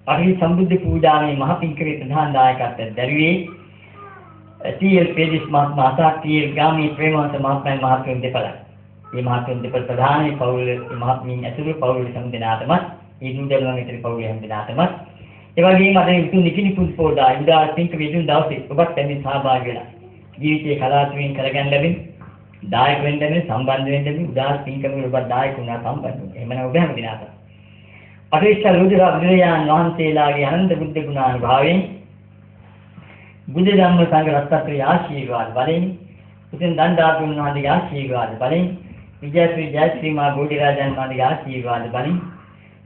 අපි සම්බුද්ධ පූජාවේ මහ පිංකරේ ප්‍රධාන දායකත්වයෙන් දැරුවේ ටීඑල් පේජිස් මහත්මයා සහ ටීඑල් ගාමී ප්‍රේමවන්ත මහත්මයා මහත්තුන් දෙපළ. මේ මහත්තුන් දෙපළ ප්‍රධානී පවුලේ මහත්මින් ඇතුළු පවුලේ සම්දෙනාටම මේ දුන්දරුවන් ඇතුළු පවුලේ හැමදෙනාටම ඒ වගේම අද උතුම් නිකිනි පුස්පෝදා ඉදා පිංක විදුන් දවසේ ඔබත් පැමිණ සහභාගී වෙලා ජීවිතේ කලාතුරකින් කරගන්න ලැබෙන දායක වෙන්න ලැබෙන සම්බන්ධ වෙන්න ලැබෙන උදා පිංකම ඔබත් දායක වුණා සම්බන්ධ වුණා. එහෙමනම් ඔබ හැමදෙනාට අපේක්ෂා රුධිර බුදුරජාණන් වහන්සේලාගේ අනන්ත බුද්ධ ගුණානුභාවයෙන් බුද්ධ ධම්ම සංඝ රත්නත්‍රයේ ආශිර්වාද බලෙන් උතුම් දණ්ඩාතුන් වහන්සේගේ ආශිර්වාද බලෙන් විජයශ්‍රී ජයශ්‍රී මා බෝධිරාජන් වහන්සේගේ ආශිර්වාද බලෙන්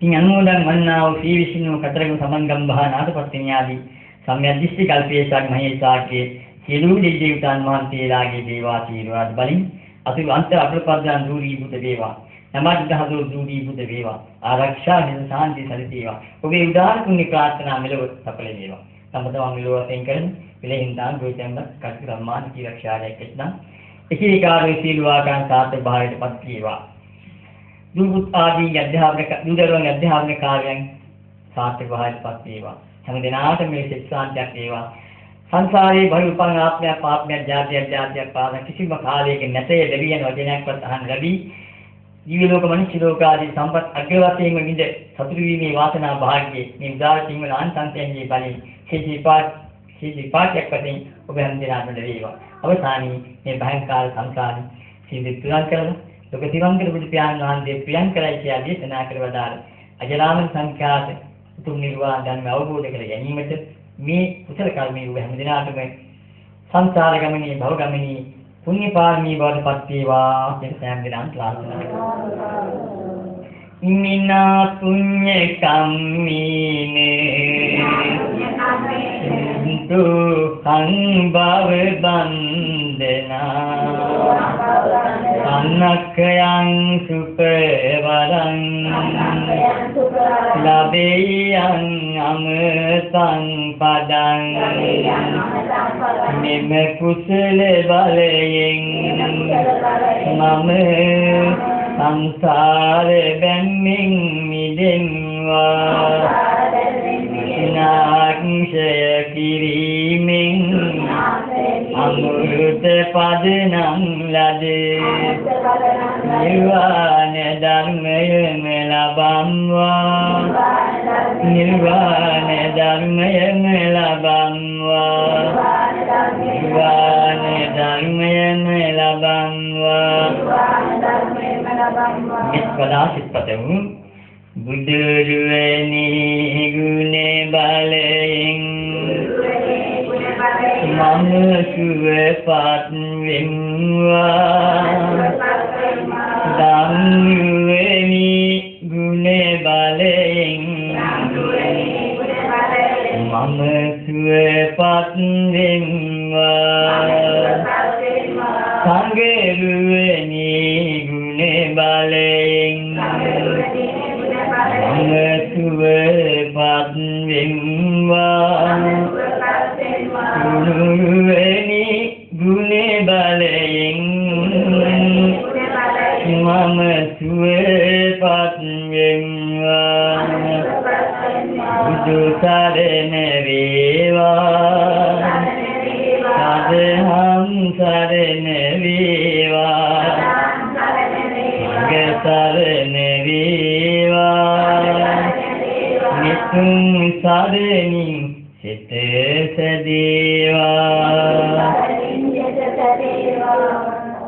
ඉන් අනුමෝදන් වන්නා වූ ශ්‍රී විෂ්ණු කතරගම සමන්ගම් මහා නාථපත්තිනි ආදී සම්යද්දිස්ති කල්පේශාක් මහේශාක්ගේ සියලු දෙවියන් වහන්සේලාගේ දේවාශිර්වාද බලෙන් අතුරු අන්ත අප්‍රපදාන් දූරී බුද්ධ දේවා නමත් දහදෝ දූරී බුද්ධ දේවා ආරක්ෂා හිත සාන්ති සැලසේවා. ඔබේ උදාන පුණ්‍ය ප්‍රාර්ථනා මෙලොව සඵල වේවා. සම්පතම මෙලොව වශයෙන් කරන විලෙහින්දාන් ගෝචම්බ කටු සම්මාන කීරක්ෂාරයක් එක්නම් එකිනෙකාගේ සීලවාකාන් සාර්ථක භාවයට පත් වේවා. දුරුත් ආදී අධ්‍යාපන දුරුවන් අධ්‍යාපන කාර්යයන් සාර්ථක භාවයට පත් වේවා. හැම දිනාට මේ ශික්ෂාන්තයක් වේවා. සංසාරේ භවුපං ආත්මයක් පාපයක් ජාතියක් පාන කිසිම කාලයක නැතේ දෙවියන් වචනයක්වත් අහන්න ලැබී ජීව ලෝක මනුෂ්‍ය ලෝක ආදී සම්පත් අග්‍රවශයෙන්ම විඳ සතුටු වීමේ වාසනා භාග්‍යයේ මේ උදාර සිංහල ආන්තන්තයන්ගේ බලයෙන් සීපාටයක් වශයෙන් ඔබ හැම දිනකටම ලැබේවා. අවසානයේ මේ භයංකාර සංසාරي සීදි තුරන් කරලා ලෝක තිරංගර බුදු පියාණන් වහන්සේ ප්‍රියංකරයි කියලා දේශනා කර වදාළ අජරාමර සංඛ්‍යාත උතුම් නිර්වාණ ධර්ම අවබෝධ කර ගැනීමට මේ කුසල කර්මයේ ඔබ හැම දිනකටම සංසාර ගමනේ භව ගමනේ පුණ්‍ය පාරමී බවට පත් වේවා කියන සෑම දිනක් ප්‍රාර්ථනා කරනවා. මිනා පුඤ්ඤ කම්මීනේ දුක්ඛං භව බන්ධනා අන්නක්ඛයං සුපවරං ලබේයං අමතං පදං මෙම කුසල බලයෙන් මම සංසාර බැම්මින් මිදෙන්වා විනාශය කිරීමෙන් අමෘත පදනම් ලදේ නිර්වාණ ධර්මයම ලබම්වා නිර්වාණ ධර්මයම ලබම්වා නිර්වාණ ධර්මයම ලබම්වා මෙත්පදා සිත්පතමු බුදුරුවනි ගුණ බලයෙන් මම සුවපත් වෙම්වා ධම්රුවනි ගුණ බලයෙන් මම සුවපත් වෙම්වා සංඝරුවනි ගුණ බලයෙන් මම සුවපත් වෙම්වා ගුරුවනි ගුණ බලයෙන් මම සුවපත් වෙම්වා බුදු සරණ වේවා සදහම් සරණ වේවා සංඝ සරණ වේවා නිතුන් සරණින් සිත සදේවා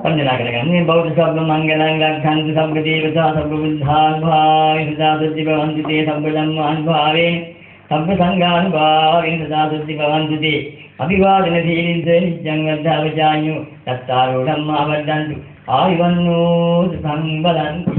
වන්දනා කරගන්න. මේ බෞද්ධ සබ්බ මංගලං ලක්ඛන්තු සබ්බ දේවතා සබ්බ බුද්ධාන් භාවයෙන් සදා සුද්ධි භවන්තු තේ සබ්බ ධම්මාන් භාවයෙන් සබ්බ සංඝාන් භාවයෙන් සදා සුද්ධි භවන්තු තේ අභිවාදන සීලින්ස නිච්ඡං වද්ධාවචාඤ්ඤෝ තත්තාරෝ ධම්මා වද්දන්තු ආයුවන්නෝ සම්බලන්ති